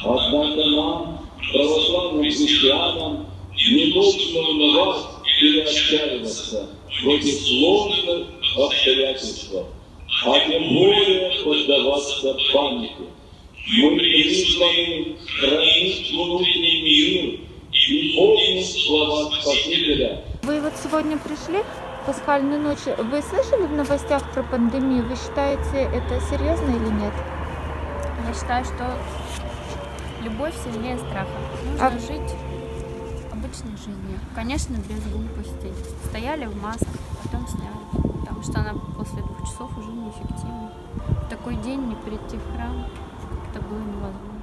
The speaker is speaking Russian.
Однако нам, православным христианам, не нужно унывать или отчаиваться против сложных обстоятельств, а тем более поддаваться панике. Мы призваны хранить внутренний мир и помнить слова Спасителя. Вы вот сегодня пришли в пасхальную ночь. Вы слышали в новостях про пандемию? Вы считаете, это серьезно или нет? Я считаю, что любовь сильнее страха. Нужно жить обычной жизнью. Конечно, без глупостей. Стояли в масках, потом сняли. Потому что она после 2 часов уже неэффективна. В такой день не прийти в храм, это было невозможно.